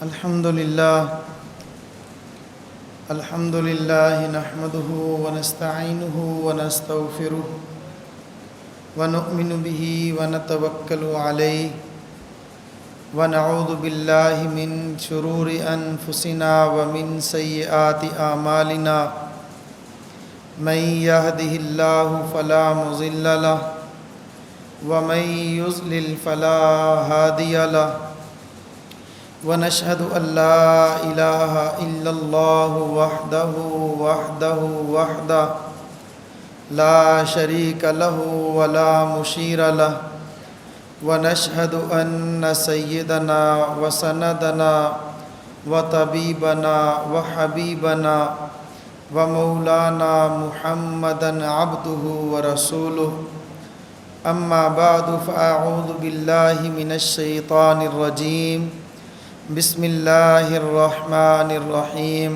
الحمد لله نحمده ونستعينه ونستغفره ونؤمن به ونتوكل عليه ونعوذ بالله من شرور أنفسنا ومن سيئات أعمالنا من يهده الله فلا مضل له ومن يضلل فلا هادي له ونشهد أن لا إله إلا الله وحده لا شريك له ولا مشير له ونشهد أن سيدنا وسندنا وطبيبنا وحبيبنا ومولانا محمدا عبده ورسوله أما بعد فأعوذ بالله من الشيطان الرجيم بسم الله الرحمن الرحيم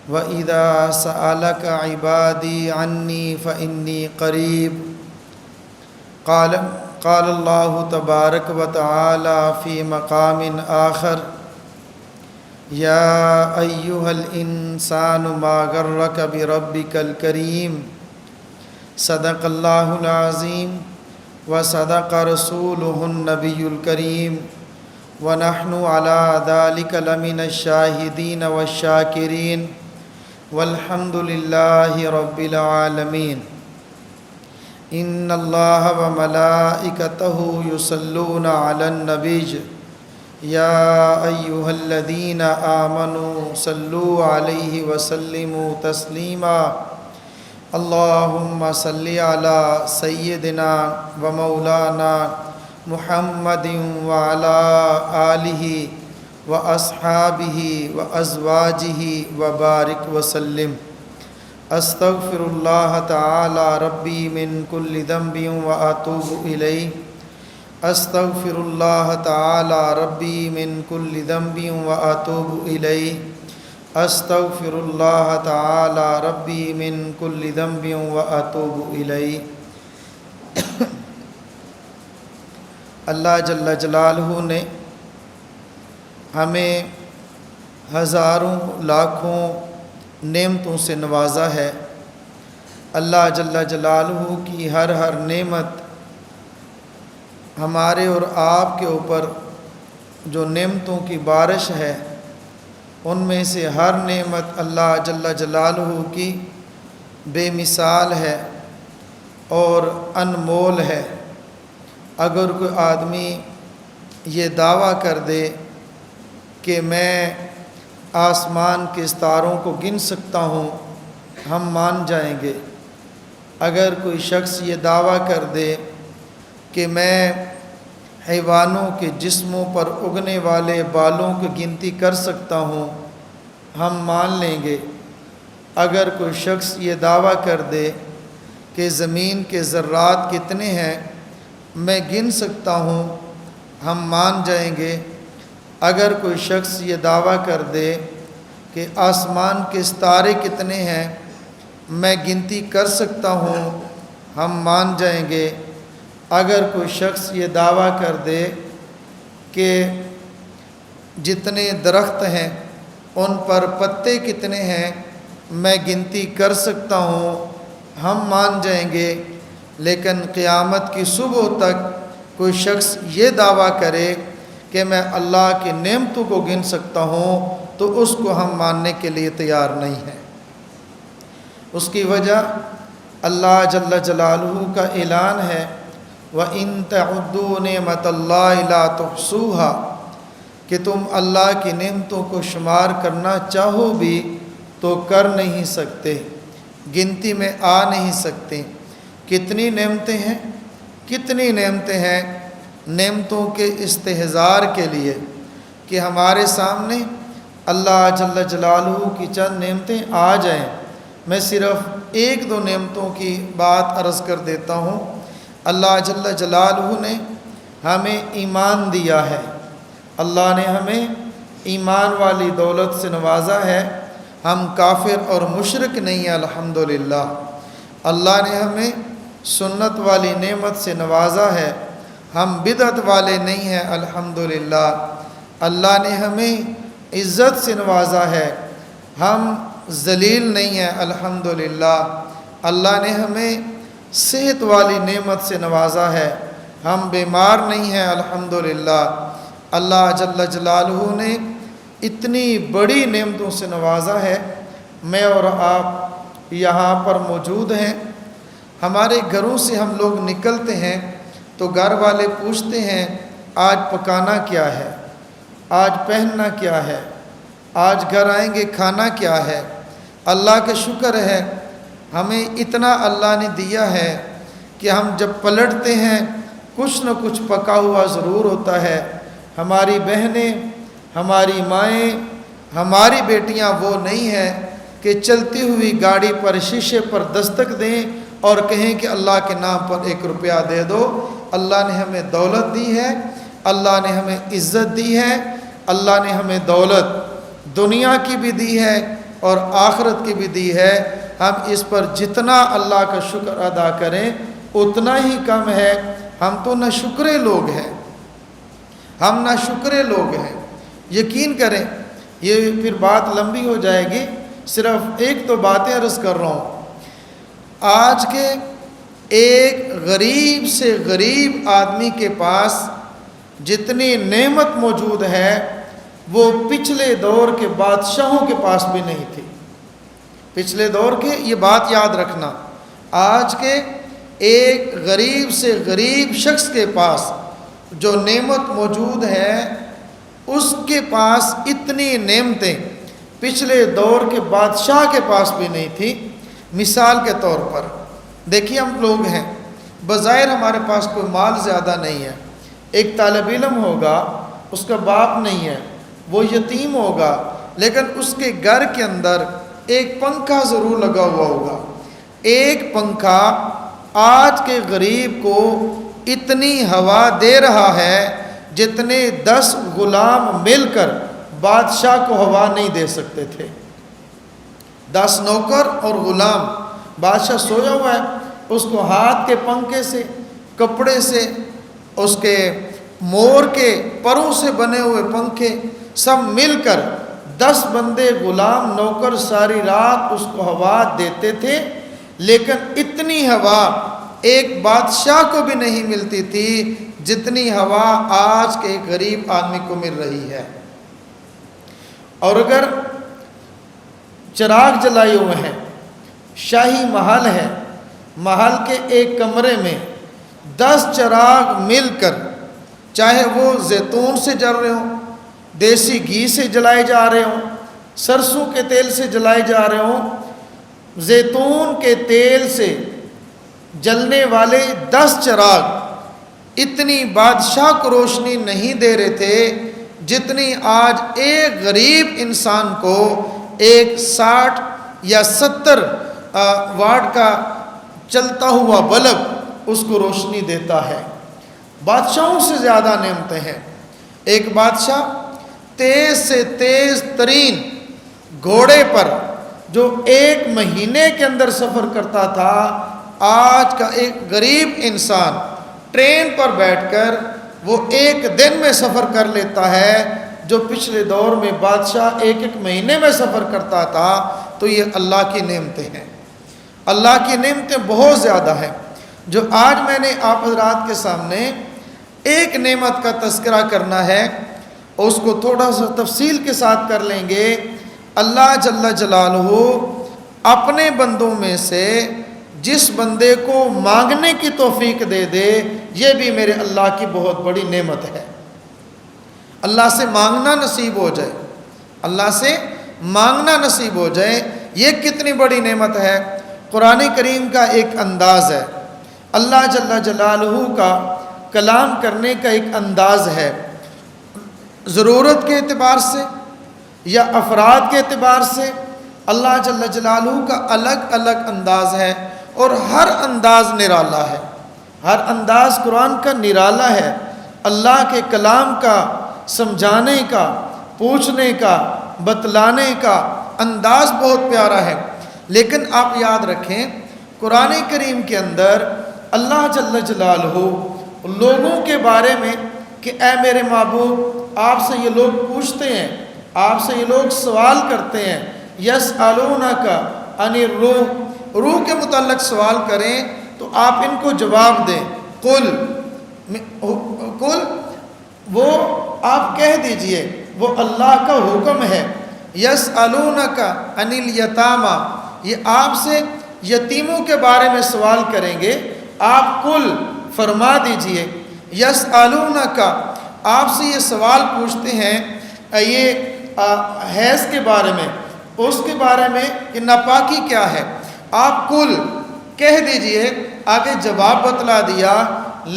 وإذا سألك عبادي عني فإني قريب قال الله تبارك وتعالى في مقام آخر يا أيها الإنسان ما غرك بربك الكريم صدق الله العظيم وصدق رسوله النبي الكريم ونحن على ذلك لمن الشاهدين والشاكرين والحمد لله رب العالمين إن الله وملائكته يصلون على النبي يا أيها الذين آمنوا صلوا عليه وسلموا تسليما اللهم صل على سيدنا ومولانا محمد وعلى آله وأصحابه وأزواجه وبارك وسلم أستغفر الله تعالى ربي من كل ذنب وأتوب إليه أستغفر الله تعالى ربي من كل ذنب وأتوب إليه أستغفر الله تعالى ربي من كل ذنب وأتوب إليه اللہ جل جلالہ نے ہمیں ہزاروں لاکھوں نعمتوں سے نوازا ہے۔ اللہ جل جلالہ کی ہر نعمت ہمارے اور آپ کے اوپر جو نعمتوں کی بارش ہے، ان میں سے ہر نعمت اللہ جل جلالہ کی بے مثال ہے اور انمول ہے۔ اگر کوئی آدمی یہ دعویٰ کر دے کہ میں آسمان کے ستاروں کو گن سکتا ہوں، ہم مان جائیں گے۔ اگر کوئی شخص یہ دعویٰ کر دے کہ میں حیوانوں کے جسموں پر اگنے والے بالوں کی گنتی کر سکتا ہوں، ہم مان لیں گے۔ اگر کوئی شخص یہ دعویٰ کر دے کہ زمین کے ذرات کتنے ہیں، میں گن سکتا ہوں، ہم مان جائیں گے۔ اگر کوئی شخص یہ دعویٰ کر دے کہ آسمان کے ستارے کتنے ہیں، میں گنتی کر سکتا ہوں، ہم مان جائیں گے۔ اگر کوئی شخص یہ دعویٰ کر دے کہ جتنے درخت ہیں ان پر پتے کتنے ہیں، میں گنتی کر سکتا ہوں، ہم مان جائیں گے۔ لیکن قیامت کی صبح تک کوئی شخص یہ دعویٰ کرے کہ میں اللہ کی نعمتوں کو گن سکتا ہوں تو اس کو ہم ماننے کے لیے تیار نہیں ہیں۔ اس کی وجہ اللہ جل جلالہ کا اعلان ہے وَإِن تَعُدُّوا نِعْمَةَ اللَّهِ لَا تُحْصُوهَا، کہ تم اللہ کی نعمتوں کو شمار کرنا چاہو بھی تو کر نہیں سکتے، گنتی میں آ نہیں سکتے۔ کتنی نعمتیں ہیں، کتنی نعمتیں ہیں، نعمتوں کے استحضار کے لیے کہ ہمارے سامنے اللہ جل جلالہ کی چند نعمتیں آ جائیں۔ میں صرف ایک دو نعمتوں کی بات عرض کر دیتا ہوں۔ اللہ جل جلالہ نے ہمیں ایمان دیا ہے، اللہ نے ہمیں ایمان والی دولت سے نوازا ہے۔ ہم کافر اور مشرک نہیں ہیں الحمدللہ۔ اللہ نے ہمیں سنت والی نعمت سے نوازا ہے، ہم بدعت والے نہیں ہیں الحمدللہ۔ اللہ نے ہمیں عزت سے نوازا ہے، ہم ذلیل نہیں ہیں الحمدللہ۔ اللہ نے ہمیں صحت والی نعمت سے نوازا ہے، ہم بیمار نہیں ہیں الحمدللہ۔ اللہ جل جلالہ نے اتنی بڑی نعمتوں سے نوازا ہے۔ میں اور آپ یہاں پر موجود ہیں، ہمارے گھروں سے ہم لوگ نکلتے ہیں تو گھر والے پوچھتے ہیں آج پکانا کیا ہے، آج پہننا کیا ہے، آج گھر آئیں گے کھانا کیا ہے۔ اللہ کا شکر ہے ہمیں اتنا اللہ نے دیا ہے کہ ہم جب پلٹتے ہیں کچھ نہ کچھ پکا ہوا ضرور ہوتا ہے۔ ہماری بہنیں، ہماری مائیں، ہماری بیٹیاں وہ نہیں ہیں کہ چلتی ہوئی گاڑی پر شیشے پر دستک دیں اور کہیں کہ اللہ کے نام پر 1 روپیہ دے دو۔ اللہ نے ہمیں دولت دی ہے، اللہ نے ہمیں عزت دی ہے، اللہ نے ہمیں دولت دنیا کی بھی دی ہے اور آخرت کی بھی دی ہے۔ ہم اس پر جتنا اللہ کا شکر ادا کریں اتنا ہی کم ہے۔ ہم تو نہ شکرے لوگ ہیں، ہم نہ شکرے لوگ ہیں۔ یقین کریں یہ پھر بات لمبی ہو جائے گی، صرف ایک تو باتیں عرض کر رہا ہوں۔ آج کے ایک غریب سے غریب آدمی کے پاس جتنی نعمت موجود ہے وہ پچھلے دور کے بادشاہوں کے پاس بھی نہیں تھی۔ پچھلے دور کے، یہ بات یاد رکھنا، آج کے ایک غریب سے غریب شخص کے پاس جو نعمت موجود ہے اس کے پاس اتنی نعمتیں پچھلے دور کے بادشاہ کے پاس بھی نہیں تھی۔ مثال کے طور پر دیکھیے، ہم لوگ ہیں، بظاہر ہمارے پاس کوئی مال زیادہ نہیں ہے، ایک طالب علم ہوگا، اس کا باپ نہیں ہے، وہ یتیم ہوگا، لیکن اس کے گھر کے اندر ایک پنکھا ضرور لگا ہوا ہوگا۔ ایک پنکھا آج کے غریب کو اتنی ہوا دے رہا ہے جتنے 10 غلام مل کر بادشاہ کو ہوا نہیں دے سکتے تھے۔ 10 نوکر اور غلام، بادشاہ سویا ہوا ہے، اس کو ہاتھ کے پنکھے سے، کپڑے سے، اس کے مور کے پروں سے بنے ہوئے پنکھے سب مل کر 10 بندے غلام نوکر ساری رات اس کو ہوا دیتے تھے، لیکن اتنی ہوا ایک بادشاہ کو بھی نہیں ملتی تھی جتنی ہوا آج کے غریب آدمی کو مل رہی ہے۔ اور اگر چراغ جلائے ہوئے ہیں، شاہی محل ہے، محل کے ایک کمرے میں 10 چراغ مل کر، چاہے وہ زیتون سے جل رہے ہوں، دیسی گھی سے جلائے جا رہے ہوں، سرسوں کے تیل سے جلائے جا رہے ہوں، زیتون کے تیل سے جلنے والے 10 چراغ اتنی بادشاہ کو روشنی نہیں دے رہے تھے جتنی آج ایک غریب انسان کو ایک 60 یا 70 واٹ کا چلتا ہوا بلب اس کو روشنی دیتا ہے۔ بادشاہوں سے زیادہ نعمتیں ہیں۔ ایک بادشاہ تیز سے تیز ترین گھوڑے پر جو 1 مہینے کے اندر سفر کرتا تھا، آج کا ایک غریب انسان ٹرین پر بیٹھ کر وہ 1 دن میں سفر کر لیتا ہے، جو پچھلے دور میں بادشاہ 1 مہینے میں سفر کرتا تھا۔ تو یہ اللہ کی نعمتیں ہیں، اللہ کی نعمتیں بہت زیادہ ہیں۔ جو آج میں نے آپ حضرات کے سامنے ایک نعمت کا تذکرہ کرنا ہے، اس کو تھوڑا سا تفصیل کے ساتھ کر لیں گے۔ اللہ جل جلالہ اپنے بندوں میں سے جس بندے کو مانگنے کی توفیق دے دے، یہ بھی میرے اللہ کی بہت بڑی نعمت ہے۔ اللہ سے مانگنا نصیب ہو جائے، اللہ سے مانگنا نصیب ہو جائے، یہ کتنی بڑی نعمت ہے۔ قرآن کریم کا ایک انداز ہے، اللہ جل جلالہ کا کلام کرنے کا ایک انداز ہے، ضرورت کے اعتبار سے یا افراد کے اعتبار سے اللہ جل جلالہ کا الگ الگ انداز ہے، اور ہر انداز نرالا ہے، ہر انداز قرآن کا نرالا ہے۔ اللہ کے کلام کا سمجھانے کا، پوچھنے کا، بتلانے کا انداز بہت پیارا ہے۔ لیکن آپ یاد رکھیں، قرآن کریم کے اندر اللہ جل جلالہ لوگوں کے بارے میں کہ اے میرے معبود، آپ سے یہ لوگ پوچھتے ہیں، آپ سے یہ لوگ سوال کرتے ہیں، یسألونک عن الروح، روح کے متعلق سوال کریں تو آپ ان کو جواب دیں، قل وہ آپ کہہ دیجئے وہ اللہ کا حکم ہے، یسألونک عن الیتامی، یہ آپ سے یتیموں کے بارے میں سوال کریں گے، آپ قل فرما دیجئے، یسألونک آپ سے یہ سوال پوچھتے ہیں یہ حیض کے بارے میں، اس کے بارے میں کہ ناپاکی کیا ہے، آپ قل کہہ دیجئے، آگے جواب بتلا دیا،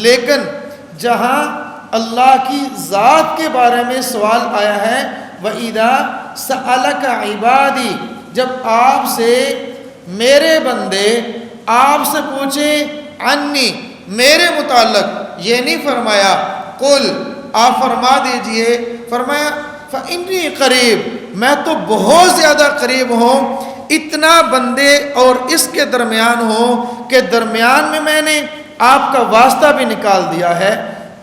لیکن جہاں اللہ کی ذات کے بارے میں سوال آیا ہے، وَإِذَا سَأَلَكَ عِبَادِي، جب آپ سے میرے بندے آپ سے پوچھیں عنی میرے متعلق، یہ نہیں فرمایا قل آپ فرما دیجئے، فرمایا فَإِنِّي قریب، میں تو بہت زیادہ قریب ہوں، اتنا بندے اور اس کے درمیان ہوں کہ درمیان میں نے آپ کا واسطہ بھی نکال دیا ہے،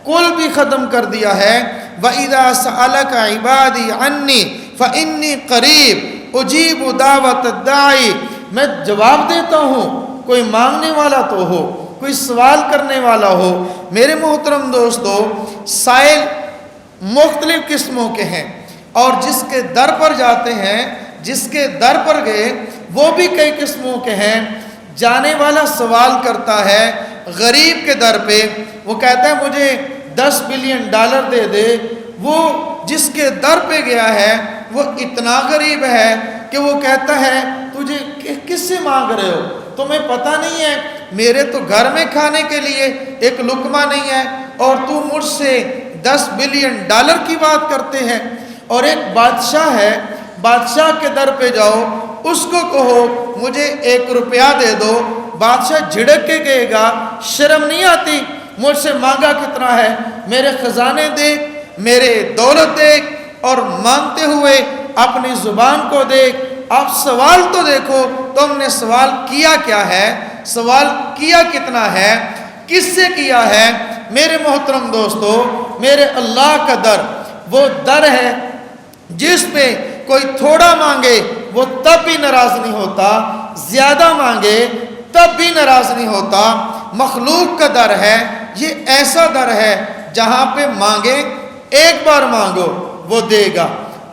قل بھی ختم کر دیا ہے، وَإِذَا سَأَلَكَ عِبَادِي عَنِّي فَإِنِّي قَرِيب أُجِيبُ دَعْوَةَ الدَّاعِ، میں جواب دیتا ہوں، کوئی مانگنے والا تو ہو، کوئی سوال کرنے والا ہو۔ میرے محترم دوستو، سائل مختلف قسموں کے ہیں، اور جس کے در پر جاتے ہیں، جس کے در پر گئے وہ بھی کئی قسموں کے ہیں۔ جانے والا سوال کرتا ہے غریب کے در پہ، وہ کہتا ہے مجھے $10 بلین دے دے، وہ جس کے در پہ گیا ہے وہ اتنا غریب ہے کہ وہ کہتا ہے تجھے کس سے مانگ رہے ہو، تمہیں پتہ نہیں ہے میرے تو گھر میں کھانے کے لیے ایک لقمہ نہیں ہے اور تو مجھ سے $10 بلین کی بات کرتے ہیں۔ اور ایک بادشاہ ہے، بادشاہ کے در پہ جاؤ، اس کو کہو مجھے $1 دے دو، بادشاہ جھڑک کے کہے گا شرم نہیں آتی، مجھ سے مانگا کتنا ہے، میرے خزانے دیکھ، میرے دولت دیکھ، اور مانگتے ہوئے اپنی زبان کو دیکھ۔ اب سوال تو دیکھو تم نے سوال کیا کیا ہے، سوال کیا کتنا ہے، کس سے کیا ہے۔ میرے محترم دوستو، میرے اللہ کا در وہ در ہے جس پہ کوئی تھوڑا مانگے وہ تب بھی ناراض نہیں ہوتا، زیادہ مانگے تب بھی ناراض نہیں ہوتا۔ مخلوق کا در ہے، یہ ایسا در ہے جہاں پہ مانگے، ایک بار مانگو وہ دے گا،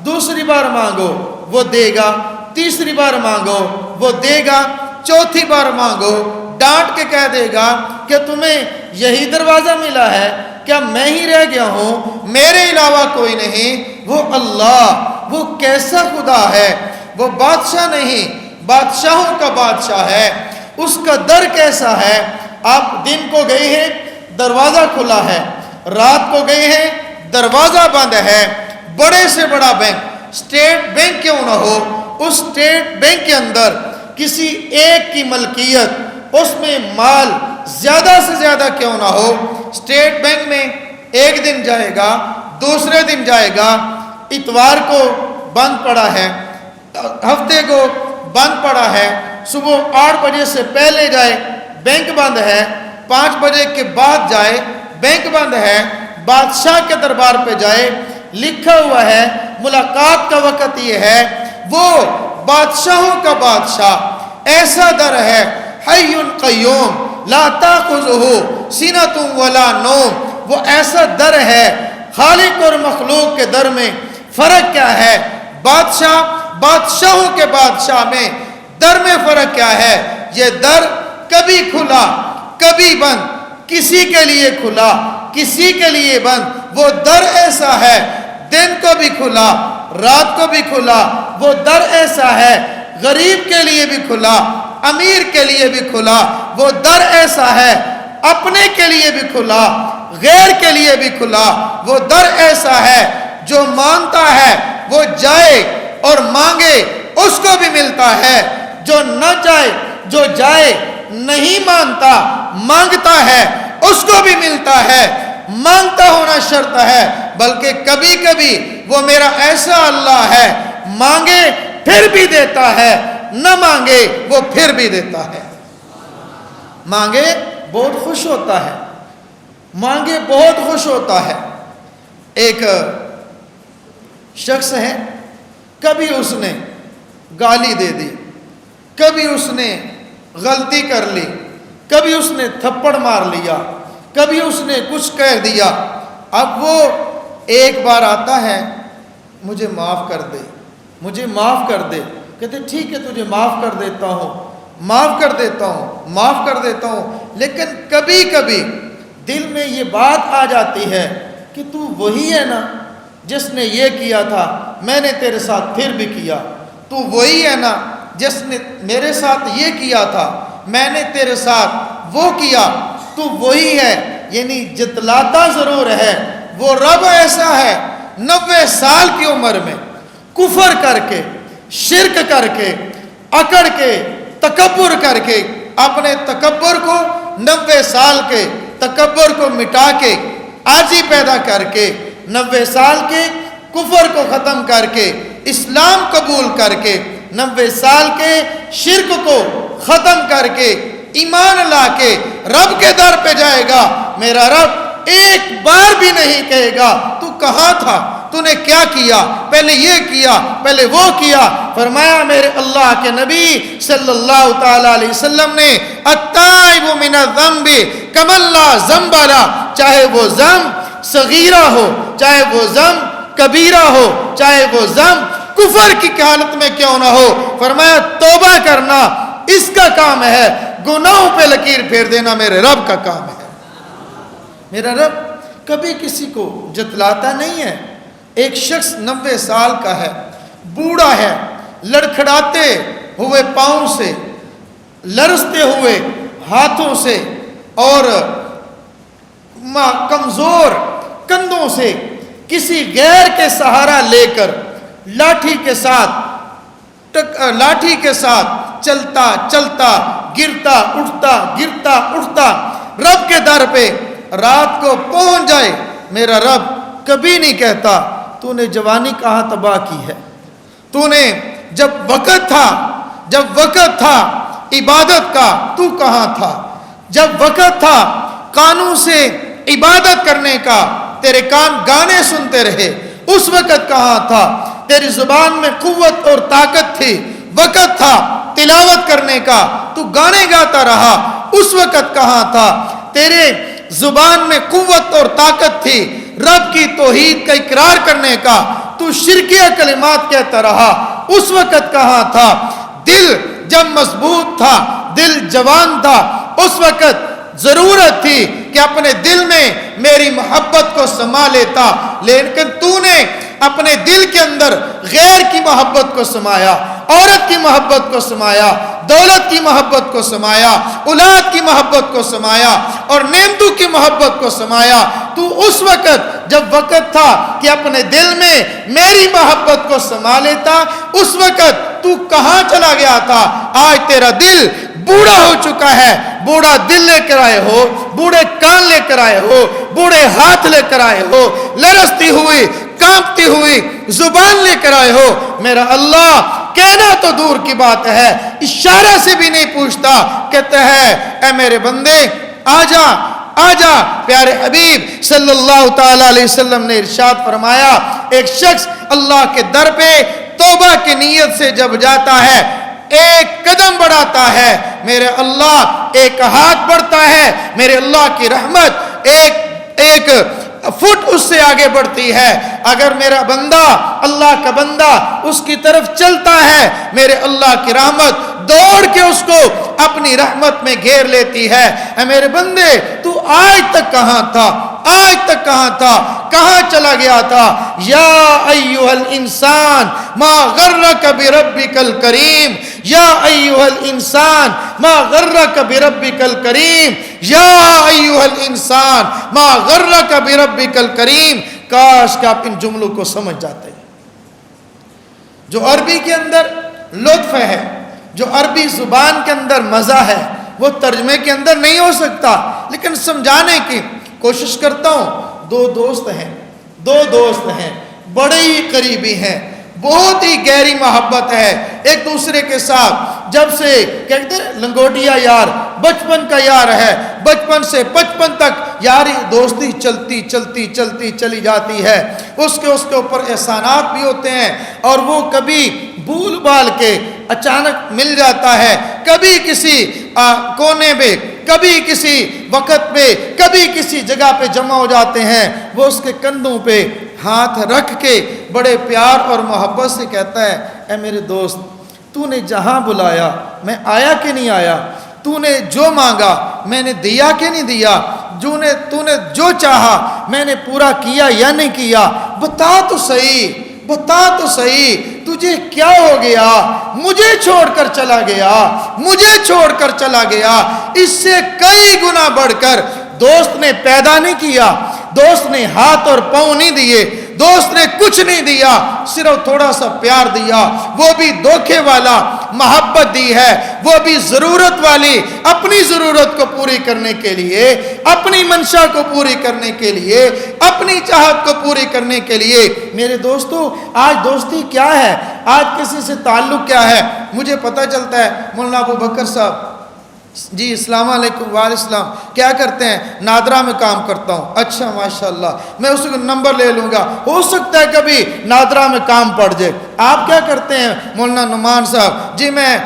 دوسری بار مانگو وہ دے گا، تیسری بار مانگو وہ دے گا، چوتھی بار مانگو ڈانٹ کے کہہ دے گا کہ تمہیں یہی دروازہ ملا ہے، کیا میں ہی رہ گیا ہوں، میرے علاوہ کوئی نہیں۔ وہ اللہ، وہ کیسا خدا ہے، وہ بادشاہ نہیں، بادشاہوں کا بادشاہ ہے، اس کا در کیسا ہے۔ آپ دن کو گئے ہیں دروازہ کھلا ہے، رات کو گئے ہیں دروازہ بند ہے۔ بڑے سے بڑا بینک، اسٹیٹ بینک کیوں نہ ہو، اس اسٹیٹ بینک کے اندر کسی ایک کی ملکیت، اس میں مال زیادہ سے زیادہ کیوں نہ ہو، اسٹیٹ بینک میں ایک دن جائے گا، دوسرے دن جائے گا، اتوار کو بند پڑا ہے، ہفتے کو بند پڑا ہے، صبح 8 بجے سے پہلے جائے بینک بند ہے، 5 بجے کے بعد جائے بینک بند ہے، بادشاہ کے دربار پہ جائے لکھا ہوا ہے ملاقات کا وقت یہ ہے۔ وہ بادشاہوں کا بادشاہ ایسا در ہے، حی قیوم لا تاخذہ سنۃ ولا نوم، وہ ایسا در ہے۔ خالق اور مخلوق کے در میں فرق کیا ہے؟ بادشاہ، بادشاہوں کے بادشاہ میں در میں فرق کیا ہے؟ یہ در کبھی کھلا کبھی بند، کسی کے لیے کھلا کسی کے لیے بند۔ وہ در ایسا ہے، دن کو بھی کھلا رات کو بھی کھلا، وہ در ایسا ہے، غریب کے لیے بھی کھلا امیر کے لیے بھی کھلا، وہ در ایسا ہے، اپنے کے لیے بھی کھلا غیر کے لیے بھی کھلا، وہ در ایسا ہے جو مانتا ہے وہ جائے اور مانگے اس کو بھی ملتا ہے، جو نہ جائے، جو جائے نہیں مانتا مانگتا ہے اس کو بھی ملتا ہے۔ مانگتا ہونا شرط ہے، بلکہ کبھی کبھی وہ میرا ایسا اللہ ہے، مانگے پھر بھی دیتا ہے، نہ مانگے وہ پھر بھی دیتا ہے۔ مانگے بہت خوش ہوتا ہے، مانگے بہت خوش ہوتا ہے، ایک شخص ہے، کبھی اس نے گالی دے دی، کبھی اس نے غلطی کر لی، کبھی اس نے تھپڑ مار لیا، کبھی اس نے کچھ کہہ دیا. اب وہ ایک بار آتا ہے، مجھے معاف کر دے، مجھے معاف کر دے. کہتے ٹھیک ہے تجھے معاف کر دیتا ہوں، معاف کر دیتا ہوں، معاف کر دیتا ہوں. لیکن کبھی کبھی دل میں یہ بات آ جاتی ہے کہ تو وہی ہے نا جس نے یہ کیا تھا، میں نے تیرے ساتھ پھر بھی کیا. تو وہی ہے نا جس نے میرے ساتھ یہ کیا تھا، میں نے تیرے ساتھ وہ کیا. تو وہی ہے، یعنی جتلاتا ضرور ہے. وہ رب ایسا ہے 90 سال کی عمر میں کفر کر کے، شرک کر کے، اکڑ کے، تکبر کر کے، اپنے تکبر کو 90 سال کے تکبر کو مٹا کے عاجزی پیدا کر کے 90 سال کے کفر کو ختم کر کے اسلام قبول کر کے 90 سال کے شرک کو ختم کر کے ایمان لا کے رب کے در پہ جائے گا. میرا رب ایک بار بھی نہیں کہے گا تو کہاں تھا، تو نے کیا کیا، پہلے یہ کیا، پہلے وہ کیا. فرمایا میرے اللہ کے نبی صلی اللہ تعالی علیہ وسلم نے التائب من الذنب کمن لا ذنب له، چاہے وہ ذنب صغیرہ ہو، چاہے وہ ذنب کبیرہ ہو، چاہے وہ ذنب کفر کی حالت میں کیوں نہ ہو. فرمایا توبہ کرنا اس کا کام ہے، گناہوں پہ لکیر پھیر دینا میرے رب کا کام ہے. میرا رب کبھی کسی کو جتلاتا نہیں ہے. ایک شخص 90 سال کا ہے، بوڑھا ہے، لڑکھڑاتے ہوئے پاؤں سے، لرزتے ہوئے ہاتھوں سے اور کمزور کندھوں سے کسی غیر کے سہارا لے کر لاٹھی کے ساتھ چلتا چلتا گرتا اٹھتا رب کے در پہ رات کو پہنچ جائے. میرا رب کبھی نہیں کہتا تو نے جوانی کہاں تباہ کی ہے، تو نے جب وقت تھا عبادت کا تو کہاں تھا، جب وقت تھا قانون سے عبادت کرنے کا تیرے کان گانے سنتے رہے، اس وقت کہاں تھا، تیری زبان میں قوت اور طاقت تھی، وقت تھا تلاوت کرنے کا تو گانے گاتا رہا، اس وقت کہاں تھا، تیرے زبان میں قوت اور طاقت تھی رب کی توحید کا اقرار کرنے کا تو شرکیہ کلمات کہتا رہا، اس وقت کہاں تھا. دل جب مضبوط تھا، دل جوان تھا، اس وقت ضرورت تھی کہ اپنے دل میں میری محبت کو سما لیتا، لیکن تو نے اپنے دل کے اندر غیر کی محبت کو سمایا، عورت کی محبت کو سمایا، دولت کی محبت کو سمایا، اولاد کی محبت کو سمایا اور نعمتوں کی محبت کو سمایا. تو اس وقت جب وقت تھا کہ اپنے دل میں میری محبت کو سما لیتا، اس وقت تو کہاں چلا گیا تھا. آج تیرا دل بوڑھا ہو چکا ہے، بوڑھا دل لے کر آئے ہو، بوڑھے کان لے کر آئے ہو، بوڑھے ہاتھ لے کر آئے ہو، لرزتی ہوئی کانپتی ہوئی زبان لے کر آئے ہو. میرا اللہ کہنا تو دور کی بات ہے، اشارہ سے بھی نہیں پوچھتا، کہتا ہے اے میرے بندے آجا آجا. پیارے حبیب صلی اللہ تعالی علیہ وسلم نے ارشاد فرمایا ایک شخص اللہ کے در پہ توبہ کی نیت سے جب جاتا ہے، ایک قدم بڑھاتا ہے، میرے اللہ ایک ہاتھ بڑھتا ہے، میرے اللہ کی رحمت ایک فٹ اس سے آگے بڑھتی ہے. اگر میرا بندہ اللہ کا بندہ اس کی طرف چلتا ہے، میرے اللہ کی رحمت دوڑ کے اس کو اپنی رحمت میں گھیر لیتی ہے. اے میرے بندے تو آج تک کہاں تھا، آج تک کہاں تھا، کہاں چلا گیا تھا. یا ایھا الانسان ما غرک بربک الکریم، یا ایھا الانسان ما غرک بربک الکریم، یا ایھا الانسان ما غرک بربک الکریم. کاش کہ آپ ان جملوں کو سمجھ جاتے ہیں. جو عربی کے اندر لطف ہے، جو عربی زبان کے اندر مزہ ہے، وہ ترجمے کے اندر نہیں ہو سکتا، لیکن سمجھانے کی کوشش کرتا ہوں. دو دوست ہیں بڑے ہی قریبی ہیں، بہت ہی گہری محبت ہے ایک دوسرے کے ساتھ. جب سے کہتے ہیں لنگوٹیا یار بچپن کا یار ہے، بچپن سے بچپن تک یاری دوستی چلتی چلتی چلتی چلی جاتی ہے، اس کے اوپر احسانات بھی ہوتے ہیں، اور وہ کبھی بھول بھال کے اچانک مل جاتا ہے، کبھی کسی کونے میں، کبھی کسی وقت پہ، کبھی کسی جگہ پہ جمع ہو جاتے ہیں، وہ اس کے کندھوں پہ ہاتھ رکھ کے بڑے پیار اور محبت سے کہتا ہے، اے میرے دوست، تو نے جہاں بلایا میں آیا کہ نہیں آیا، تو نے جو مانگا میں نے دیا کہ نہیں دیا، تو نے جو چاہا میں نے پورا کیا یا نہیں کیا، بتا تو صحیح تجھے کیا ہو گیا، مجھے چھوڑ کر چلا گیا، اس سے کئی گنا بڑھ کر دوست نے پیدا نہیں کیا، دوست نے ہاتھ اور پاؤں نہیں دیے، دوست نے کچھ نہیں دیا، صرف تھوڑا سا پیار دیا، وہ بھی دھوکے والا، محبت دی ہے، وہ بھی ضرورت والی، اپنی ضرورت کو پوری کرنے کے لیے، اپنی منشا کو پوری کرنے کے لیے، اپنی چاہت کو پوری کرنے کے لیے۔ میرے دوستو، آج دوستی کیا ہے، آج کسی سے تعلق کیا ہے؟ مجھے پتہ چلتا ہے مولانا ابو بکر صاحب جی السلام علیکم، وعلیکم السلام، کیا کرتے ہیں؟ نادرا میں کام کرتا ہوں۔ اچھا ماشاءاللہ، میں اس کو نمبر لے لوں گا، ہو سکتا ہے کبھی نادرا میں کام پڑ جائے۔ آپ کیا کرتے ہیں مولانا نعمان صاحب؟ جی میں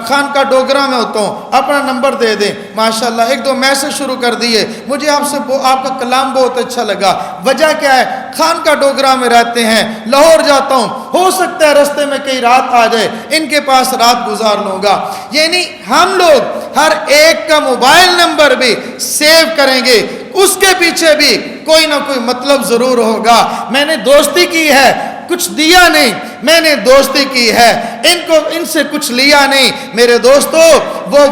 خانقاہ ڈوگرہ میں ہوتا ہوں، اپنا نمبر دے دیں۔ ماشاءاللہ ایک دو میسج شروع کر دیے، مجھے آپ کا کلام بہت اچھا لگا۔ وجہ کیا ہے؟ خانقاہ ڈوگرہ میں رہتے ہیں، لاہور جاتا ہوں، ہو سکتا ہے رستے میں کئی رات آ جائے، ان کے پاس رات گزار لوں گا۔ یعنی ہم لوگ ہر ایک کا موبائل نمبر بھی سیو کریں گے، اس کے پیچھے بھی کوئی نہ کوئی مطلب ضرور ہوگا۔ میں نے دوستی کی ہے، کچھ دیا نہیں، میں نے دوستی کی ہے، ان سے کچھ لیا نہیں۔ میرے دوستو،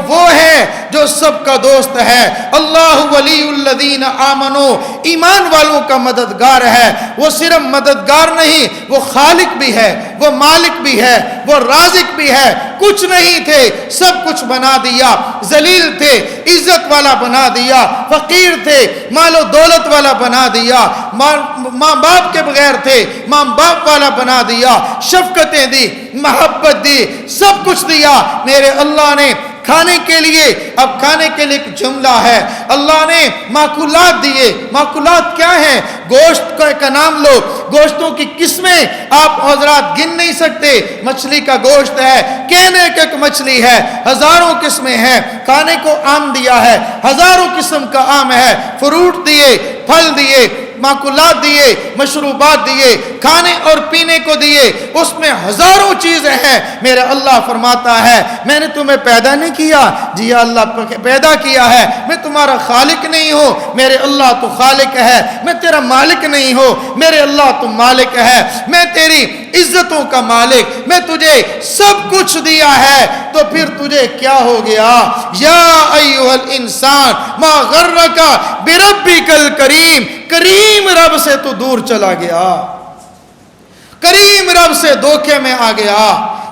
وہ ہے جو سب کا دوست ہے۔ اللہ ولی الذین آمنو، ایمان والوں کا مددگار ہے۔ وہ صرف مددگار نہیں، وہ خالق بھی ہے، وہ مالک بھی ہے، وہ رازق بھی ہے۔ کچھ نہیں تھے، سب کچھ بنا دیا۔ ذلیل تھے، عزت والا بنا دیا۔ فقیر تھے، مال و دولت والا بنا دیا۔ ماں باپ کے بغیر تھے، ماں باپ والا بنا دیا۔ شفقتیں دی، محبت دی، سب کچھ دیا۔ میرے اللہ نے کھانے کے لیے، اب کھانے کے لیے ایک جملہ ہے، اللہ نے ماکولات دیے۔ ماکولات کیا ہیں؟ گوشت کا نام لو، گوشتوں کی قسمیں آپ حضرات گن نہیں سکتے۔ مچھلی کا گوشت ہے، کہنے کہ ایک مچھلی ہے، ہزاروں قسمیں ہیں۔ کھانے کو آم دیا ہے، ہزاروں قسم کا آم ہے۔ فروٹ دیے، پھل دیے، ماکولات دیے، مشروبات دیے، کھانے اور پینے کو دیے، اس میں ہزاروں چیزیں ہیں۔ میرا اللہ فرماتا ہے میں نے تمہیں پیدا نہیں کیا؟ جی اللہ پیدا کیا ہے۔ میں تمہارا خالق نہیں ہوں؟ میرے اللہ تو خالق ہے۔ میں تیرا مالک نہیں ہوں؟ میرے اللہ تو مالک ہے۔ میں تیری عزتوں کا مالک، میں تجھے سب کچھ دیا ہے، تو پھر تجھے کیا ہو گیا؟ یا ایھا الانسان ما غرک بربک الکریم، کریم رب سے تو دور چلا گیا، کریم رب سے دھوکے میں آ گیا۔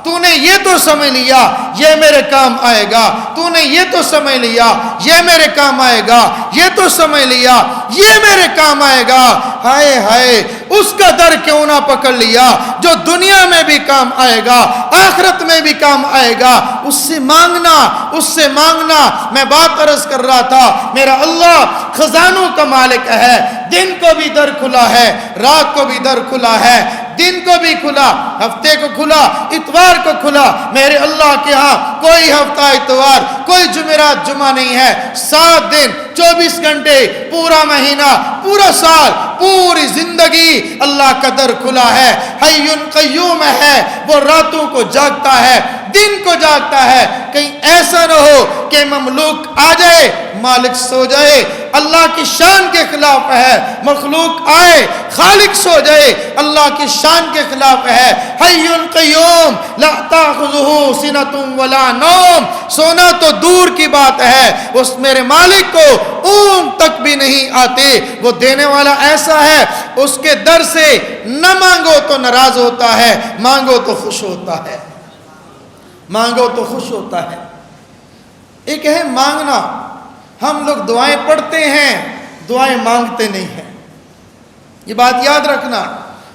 تو نے یہ تو سمجھ لیا یہ میرے کام آئے گا، تو نے یہ تو سمجھ لیا یہ میرے کام آئے گا، یہ تو سمجھ لیا یہ میرے کام آئے گا۔ ہائے ہائے، اس کا در کیوں نہ پکڑ لیا جو دنیا میں بھی کام آئے گا، آخرت میں بھی کام آئے گا۔ اس سے مانگنا، اس سے مانگنا۔ میں بات عرض کر رہا تھا، میرا اللہ خزانوں کا مالک ہے۔ دن کو بھی در کھلا ہے، رات کو بھی در کھلا ہے، دن کو بھی کھلا، ہفتے کو کھلا، اتوار کو کھلا۔ میرے اللہ کے ہاں کوئی ہفتہ اتوار، کوئی جمعرات جمعہ نہیں ہے۔ 7 دن، 24 گھنٹے، پورا مہینہ، پورا سال، پوری زندگی اللہ کا در کھلا ہے۔ حی قیوم ہے، وہ راتوں کو جاگتا ہے، دن کو جاگتا ہے۔ کہیں ایسا نہ ہو کہ مملوک آ جائے، مالک سو جائے۔ اللہ کی شان کے خلاف ہے، مخلوق آئے، خالق سو جائے، اللہ کی شان کے خلاف ہے۔ حی قیوم لا تاخذہ سنۃ ولا نوم، سونا تو دور کی بات ہے، اس میرے مالک کو اونگ تک بھی نہیں آتے۔ وہ دینے والا ایسا ہے، اس کے در سے نہ مانگو تو ناراض ہوتا ہے، مانگو تو خوش ہوتا ہے، مانگو تو خوش ہوتا ہے۔ ایک ہے مانگنا، ہم لوگ دعائیں پڑھتے ہیں، دعائیں مانگتے نہیں ہیں۔ یہ بات یاد رکھنا،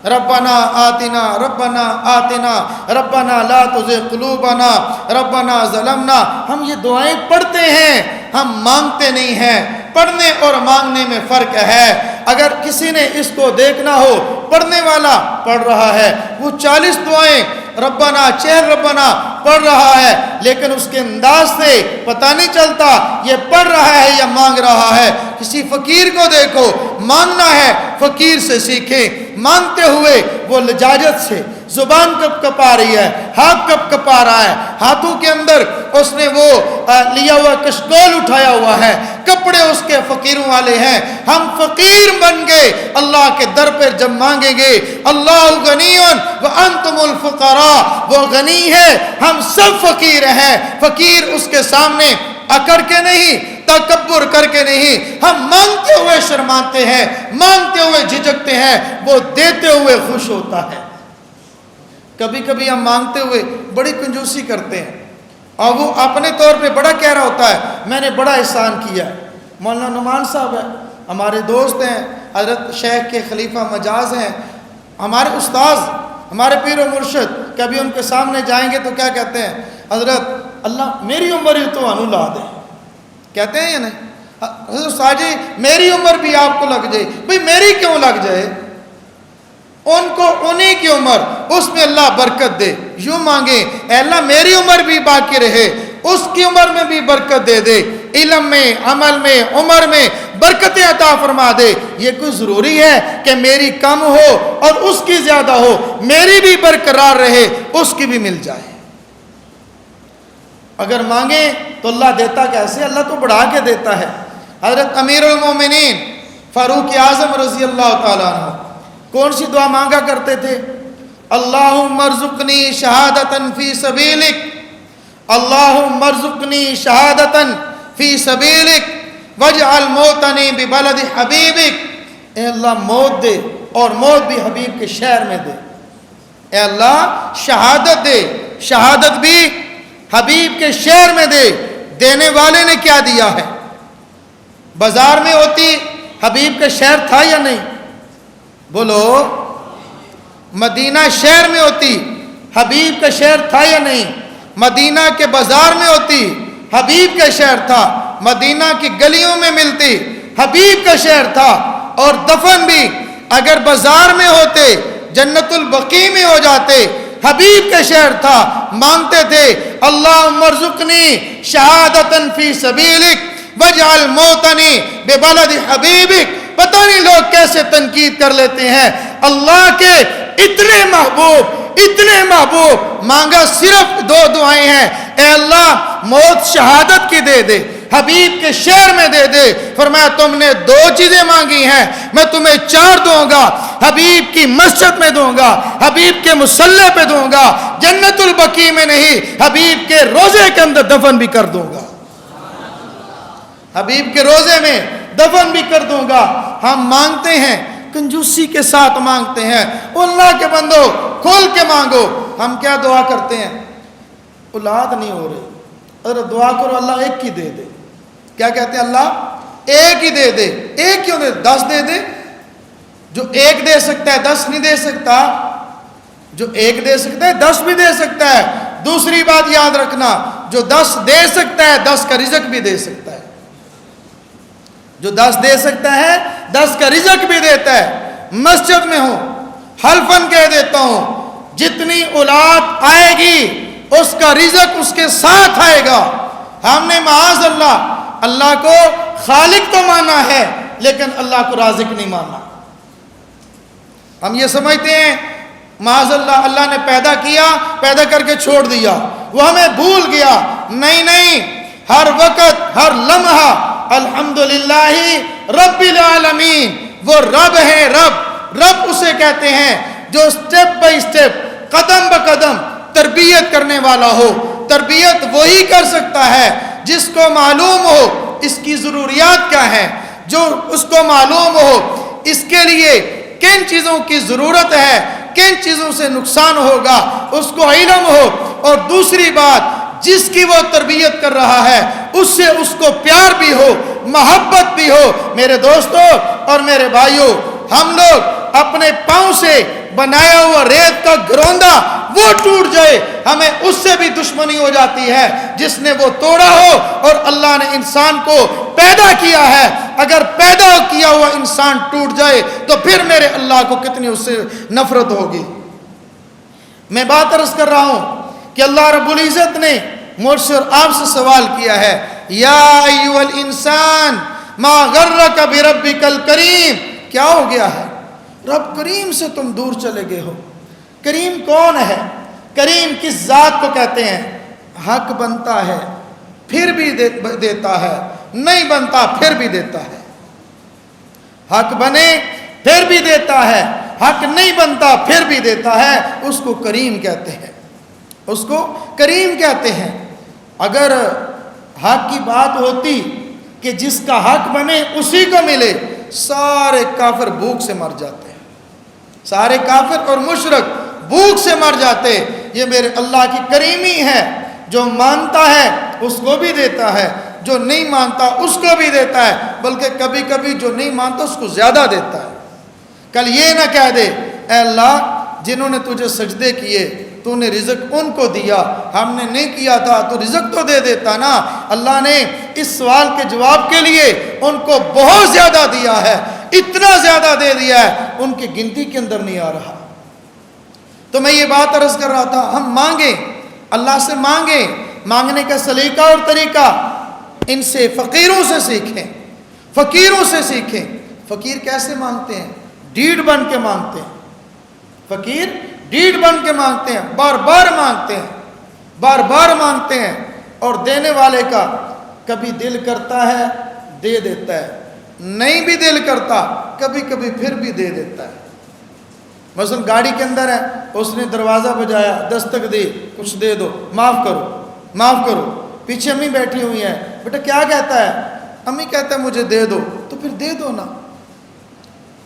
ربنا آتنا ربنا آتنا ربنا لا تزغ قلوبنا ربنا ظلمنا. ہم یہ دعائیں پڑھتے ہیں، ہم مانگتے نہیں ہیں. پڑھنے اور مانگنے میں فرق ہے. اگر کسی نے اس کو دیکھنا ہو، پڑھنے والا پڑھ رہا ہے، وہ 40 دعائیں ربنا چہر ربنا پڑھ رہا ہے، لیکن اس کے انداز سے پتہ نہیں چلتا یہ پڑھ رہا ہے یا مانگ رہا ہے. کسی فقیر کو دیکھو، مانگنا ہے فقیر سے سیکھیں. مانگتے ہوئے وہ لجاجت سے، زبان کب کپا رہی ہے، ہاتھ کب کپا رہا ہے، ہاتھوں کے اندر اس نے وہ لیا ہوا کشکول اٹھایا ہوا ہے، کپڑے اس کے فقیروں والے ہیں. ہم فقیر بن گئے اللہ کے در پر جب مانگیں گے. اللہ غنی وانتم الفقراء، وہ غنی ہے، ہم سب فقیر ہیں. فقیر اس کے سامنے اکڑ کے نہیں، تکبر کر کے نہیں، ہم مانگتے ہوئے شرماتے ہیں، مانگتے ہوئے جھجکتے ہیں، وہ دیتے ہوئے خوش ہوتا ہے. کبھی کبھی ہم مانگتے ہوئے بڑی کنجوسی کرتے ہیں اور وہ اپنے طور پہ بڑا کہہ رہا ہوتا ہے میں نے بڑا احسان کیا. مولانا نعمان صاحب ہیں، ہمارے دوست ہیں، حضرت شیخ کے خلیفہ مجاز ہیں، ہمارے استاذ، ہمارے پیر و مرشد. کبھی ان کے سامنے جائیں گے تو کیا کہتے ہیں؟ حضرت اللہ میری عمر ہی تو انو لا دے. کہتے ہیں یا نہیں؟ حضرت ساجی میری عمر بھی آپ کو لگ جائے. بھئی میری کیوں لگ جائے؟ ان کو انہی کی عمر، اس میں اللہ برکت دے. یوں مانگیں اے اللہ میری عمر بھی باقی رہے، اس کی عمر میں بھی برکت دے دے، علم میں، عمل میں، عمر میں برکتیں عطا فرما دے. یہ کوئی ضروری ہے کہ میری کم ہو اور اس کی زیادہ ہو؟ میری بھی برقرار رہے، اس کی بھی مل جائے. اگر مانگیں تو اللہ دیتا کیسے؟ اللہ تو بڑھا کے دیتا ہے. حضرت امیر المومنین فاروق اعظم رضی اللہ تعالیٰ عنہ کون سی دعا مانگا کرتے تھے؟ اللہم ارزقنی شہادتاً فی سبیلک، اللہم ارزقنی شہادتاً فی سبیلک واجعل موتنی ببلد حبیبک. اے اللہ موت دے اور موت بھی حبیب کے شہر میں دے. اے اللہ شہادت دے، شہادت بھی حبیب کے شہر میں دے. دینے والے نے کیا دیا ہے؟ بازار میں ہوتی حبیب کا شہر تھا یا نہیں؟ بولو. مدینہ شہر میں ہوتی حبیب کا شہر تھا یا نہیں؟ مدینہ کے بازار میں ہوتی حبیب کا شہر تھا. مدینہ کی گلیوں میں ملتی حبیب کا شہر تھا. اور دفن بھی اگر بازار میں ہوتے جنت البقیع میں ہو جاتے، حبیب کا شہر تھا. مانگتے تھے اللہم ارزقنی شہادتاً فی سبیلک واجعل موتنی ببلد حبیبک. پتہ نہیں لوگ کیسے تنقید کر لیتے ہیں. اللہ کے اتنے محبوب مانگا صرف 2 دعائیں ہیں. اے اللہ موت شہادت کی دے دے، حبیب کے شہر میں دے دے. فرمایا تم نے 2 چیزیں مانگی ہیں، میں تمہیں 4 دوں گا. حبیب کی مسجد میں دوں گا، حبیب کے مصلی پہ دوں گا، جنت البقیع میں نہیں، حبیب کے روزے کے اندر دفن بھی کر دوں گا. حبیب کے روزے میں دفن بھی کر دوں گا. ہم مانگتے ہیں کنجوسی کے ساتھ مانگتے ہیں. اللہ کے بندو کھول کے مانگو. ہم کیا دعا کرتے ہیں؟ اولاد نہیں ہو رہی، اگر دعا کرو اللہ ایک ہی دے دے. کیا کہتے ہیں؟ اللہ ایک ہی دے دے. ایک کیوں دے؟ 10 دے دے. جو 1 دے سکتا ہے 10 نہیں دے سکتا. جو 1 دے سکتا ہے 10 بھی دے سکتا ہے. دوسری بات یاد رکھنا، جو 10 دے سکتا ہے 10 کا رزق بھی دے سکتا ہے. جو 10 دے سکتا ہے 10 کا رزق بھی دیتا ہے. مسجد میں ہوں، حلفاً کہہ دیتا ہوں جتنی اولاد آئے گی اس کا رزق اس کے ساتھ آئے گا. ہم نے معاذ اللہ کو خالق تو مانا ہے لیکن اللہ کو رازق نہیں مانا. ہم یہ سمجھتے ہیں معاذ اللہ نے پیدا کیا، پیدا کر کے چھوڑ دیا، وہ ہمیں بھول گیا. نہیں، ہر وقت ہر لمحہ الحمدللہ رب العالمین. وہ رب ہے. رب اسے کہتے ہیں جو سٹیپ بائی سٹیپ، قدم بقدم تربیت کرنے والا ہو. تربیت وہی کر سکتا ہے جس کو معلوم ہو اس کی ضروریات کیا ہیں، جو اس کو معلوم ہو اس کے لیے کن چیزوں کی ضرورت ہے، کن چیزوں سے نقصان ہوگا، اس کو علم ہو. اور دوسری بات جس کی وہ تربیت کر رہا ہے اس سے اس کو پیار بھی ہو، محبت بھی ہو. میرے دوستوں اور میرے بھائیوں، ہم لوگ اپنے پاؤں سے بنایا ہوا ریت کا گروندہ وہ ٹوٹ جائے، ہمیں اس سے بھی دشمنی ہو جاتی ہے جس نے وہ توڑا ہو۔ اور اللہ نے انسان کو پیدا کیا ہے، اگر پیدا کیا ہوا انسان ٹوٹ جائے تو پھر میرے اللہ کو کتنی اس سے نفرت ہوگی۔ میں بات عرض کر رہا ہوں کہ اللہ رب العزت نے مجھ سے اور آپ سے سوال کیا ہے، یا ایھا الانسان ما غرک بربک الکریم، کیا ہو گیا ہے؟ رب کریم سے تم دور چلے گئے ہو۔ کریم کون ہے؟ کریم کس ذات کو کہتے ہیں؟ حق بنتا ہے پھر بھی دیتا ہے، نہیں بنتا پھر بھی دیتا ہے۔ حق بنے پھر بھی دیتا ہے، حق نہیں بنتا پھر بھی دیتا ہے، اس کو کریم کہتے ہیں، اس کو کریم کہتے ہیں۔ اگر حق کی بات ہوتی کہ جس کا حق بنے اسی کو ملے، سارے کافر بھوک سے مر جاتے ہیں، سارے کافر اور مشرک بھوک سے مر جاتے۔ یہ میرے اللہ کی کریمی ہے، جو مانتا ہے اس کو بھی دیتا ہے، جو نہیں مانتا اس کو بھی دیتا ہے، بلکہ کبھی کبھی جو نہیں مانتا اس کو زیادہ دیتا ہے۔ کل یہ نہ کہہ دے اے اللہ جنہوں نے تجھے سجدے کیے تو نے رزق ان کو دیا، ہم نے نہیں کیا تھا تو رزق تو دے دیتا نا۔ اللہ نے اس سوال کے جواب کے لیے ان کو بہت زیادہ دیا ہے، اتنا زیادہ دے دیا ہے ان کی گنتی کے اندر نہیں آ رہا۔ تو میں یہ بات عرض کر رہا تھا، ہم مانگیں، اللہ سے مانگیں، مانگنے کا سلیقہ اور طریقہ ان سے فقیروں سے سیکھیں، فقیروں سے سیکھیں۔ فقیر کیسے مانگتے ہیں؟ ڈیڑھ بن کے مانگتے ہیں۔ فقیر ڈیڑھ بن کے مانگتے ہیں، بار بار مانگتے ہیں، بار بار مانگتے ہیں، اور دینے والے کا کبھی دل کرتا ہے دے دیتا ہے، نہیں بھی دل کرتا کبھی کبھی پھر بھی دے دیتا ہے۔ مثلا گاڑی کے اندر ہے، اس نے دروازہ بجایا، دستک دی، کچھ دے دو، معاف کرو معاف کرو، پیچھے امی بیٹھی ہوئی ہیں، بیٹا کیا کہتا ہے؟ امی کہتا ہے مجھے دے دو، تو پھر دے دو نا۔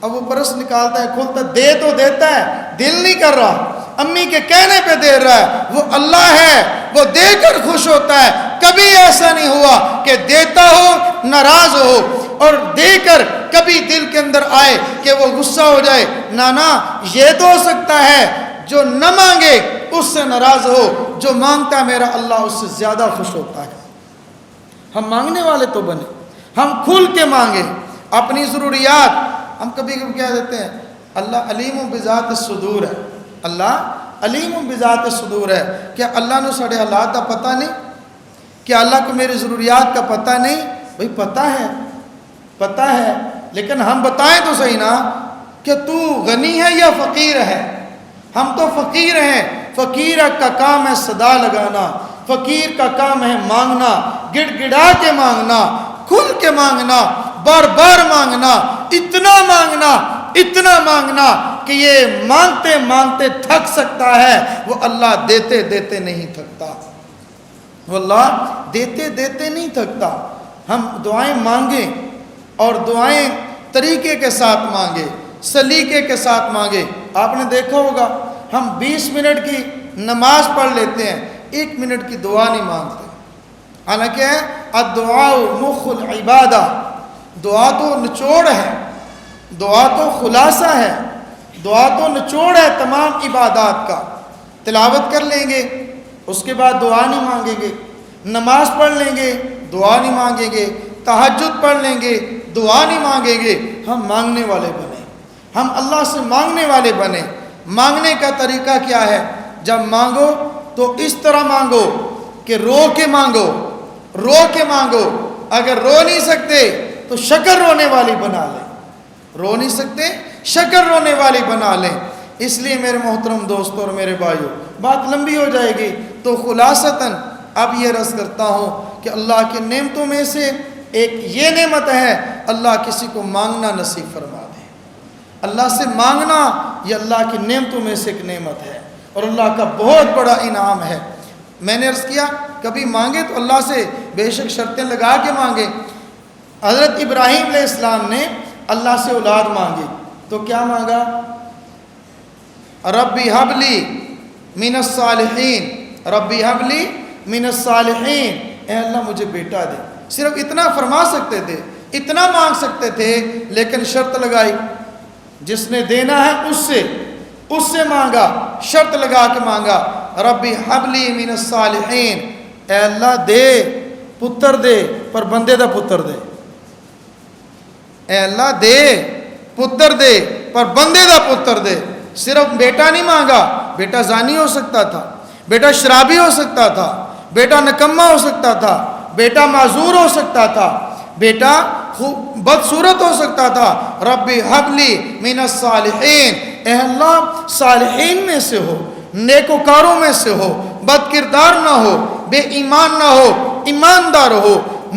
اب وہ پرس نکالتا ہے، کھولتا ہے، دے تو دیتا ہے، دل نہیں کر رہا، امی کے کہنے پہ دے رہا ہے۔ وہ اللہ ہے، وہ دے کر خوش ہوتا ہے، کبھی ایسا نہیں ہوا کہ دیتا ہو ناراض ہو، اور دے کر کبھی دل کے اندر آئے کہ وہ غصہ ہو جائے۔ نانا یہ تو ہو سکتا ہے جو نہ مانگے اس سے ناراض ہو، جو مانگتا ہے میرا اللہ اس سے زیادہ خوش ہوتا ہے۔ ہم مانگنے والے تو بنے، ہم کھل کے مانگیں اپنی ضروریات۔ ہم کبھی کبھی کہہ دیتے ہیں اللہ علیم بذات الصدور ہے، اللہ علیم بذات الصدور ہے۔ کیا اللہ نے ساڑے حالات کا پتہ نہیں؟ کیا اللہ کو میری ضروریات کا پتہ نہیں؟ بھئی پتہ ہے، پتہ ہے، لیکن ہم بتائیں تو صحیح نا کہ تو غنی ہے یا فقیر ہے؟ ہم تو فقیر ہیں۔ فقیر کا کام ہے صدا لگانا، فقیر کا کام ہے مانگنا، گڑ گڑا کے مانگنا، کھل کے مانگنا، بار بار مانگنا، اتنا مانگنا کہ یہ مانگتے مانگتے تھک سکتا ہے، وہ اللہ دیتے دیتے نہیں تھکتا، وہ اللہ دیتے دیتے نہیں تھکتا۔ ہم دعائیں مانگیں، اور دعائیں طریقے کے ساتھ مانگیں، سلیقے کے ساتھ مانگیں۔ آپ نے دیکھا ہوگا ہم 20 منٹ کی نماز پڑھ لیتے ہیں، 1 منٹ کی دعا نہیں مانگتے، حالانکہ الدعاء مخ العبادہ، دعا تو نچوڑ ہے، دعا تو خلاصہ ہے، دعا تو نچوڑ ہے تمام عبادات کا۔ تلاوت کر لیں گے اس کے بعد دعا نہیں مانگیں گے، نماز پڑھ لیں گے دعا نہیں مانگیں گے، تہجد پڑھ لیں گے دعا نہیں مانگیں گے۔ ہم مانگنے والے بنیں، ہم اللہ سے مانگنے والے بنیں۔ مانگنے کا طریقہ کیا ہے؟ جب مانگو تو اس طرح مانگو کہ رو کے مانگو، رو کے مانگو۔ اگر رو نہیں سکتے تو شکر رونے والی بنا لیں، رو نہیں سکتے شکر رونے والی بنا لیں۔ اس لیے میرے محترم دوستوں اور میرے بھائیوں، بات لمبی ہو جائے گی تو خلاصتاً اب یہ عرض کرتا ہوں کہ اللہ کی نعمتوں میں سے ایک یہ نعمت ہے، اللہ کسی کو مانگنا نصیب فرما دے۔ اللہ سے مانگنا یہ اللہ کی نعمتوں میں سے ایک نعمت ہے، اور اللہ کا بہت بڑا انعام ہے۔ میں نے عرض کیا کبھی مانگے تو اللہ سے بے شک شرطیں لگا کے مانگے۔ حضرت ابراہیم علیہ السلام نے اللہ سے اولاد مانگی تو کیا مانگا؟ ربی حبلی من الصالحین، ربی حبلی من الصالحین، اے اللہ مجھے بیٹا دے۔ صرف اتنا فرما سکتے تھے، اتنا مانگ سکتے تھے، لیکن شرط لگائی جس نے دینا ہے اس سے، اس سے مانگا، شرط لگا کے مانگا، ربی حبلی من الصالحین، اے اللہ دے پتر دے پر بندے دا پتر دے، اے اللہ دے پتر دے پر بندے دا پتر دے۔ صرف بیٹا نہیں مانگا، بیٹا زانی ہو سکتا تھا، بیٹا شرابی ہو سکتا تھا، بیٹا نکما ہو سکتا تھا، بیٹا معذور ہو سکتا تھا، بیٹا بدصورت ہو سکتا تھا۔ ربی حبلی من الصالحین، اے اللہ صالحین میں سے ہو، نیکوکاروں میں سے ہو، بد کردار نہ ہو، بے ایمان نہ ہو، ایماندار ہو،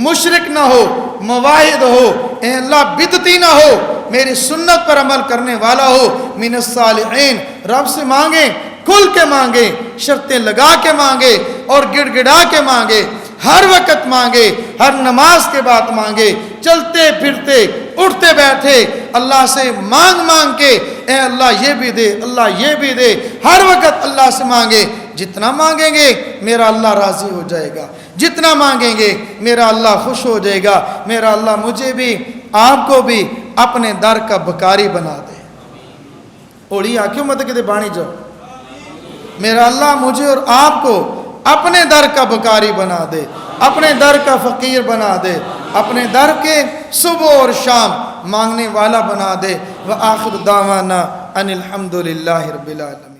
مشرک نہ ہو، مواحد ہو، اے اللہ بدعتی نہ ہو، میری سنت پر عمل کرنے والا ہو۔ من الصالحین، رب سے مانگیں، کھل کے مانگیں، شرطیں لگا کے مانگے اور گڑ گڑا کے مانگے، ہر وقت مانگے، ہر نماز کے بعد مانگے، چلتے پھرتے اٹھتے بیٹھے اللہ سے مانگ مانگ کے، اے اللہ یہ بھی دے، اللہ یہ بھی دے، ہر وقت اللہ سے مانگے۔ جتنا مانگیں گے میرا اللہ راضی ہو جائے گا، جتنا مانگیں گے میرا اللہ خوش ہو جائے گا۔ میرا اللہ مجھے بھی آپ کو بھی اپنے در کا بکاری بنا دے۔ اوڑی آکھیوں مت کہ بانی جاؤ، میرا اللہ مجھے اور آپ کو اپنے در کا بکاری بنا دے، اپنے در کا فقیر بنا دے، اپنے در کے صبح اور شام مانگنے والا بنا دے۔ وآخر دعوانا ان الحمدللہ رب العالمین۔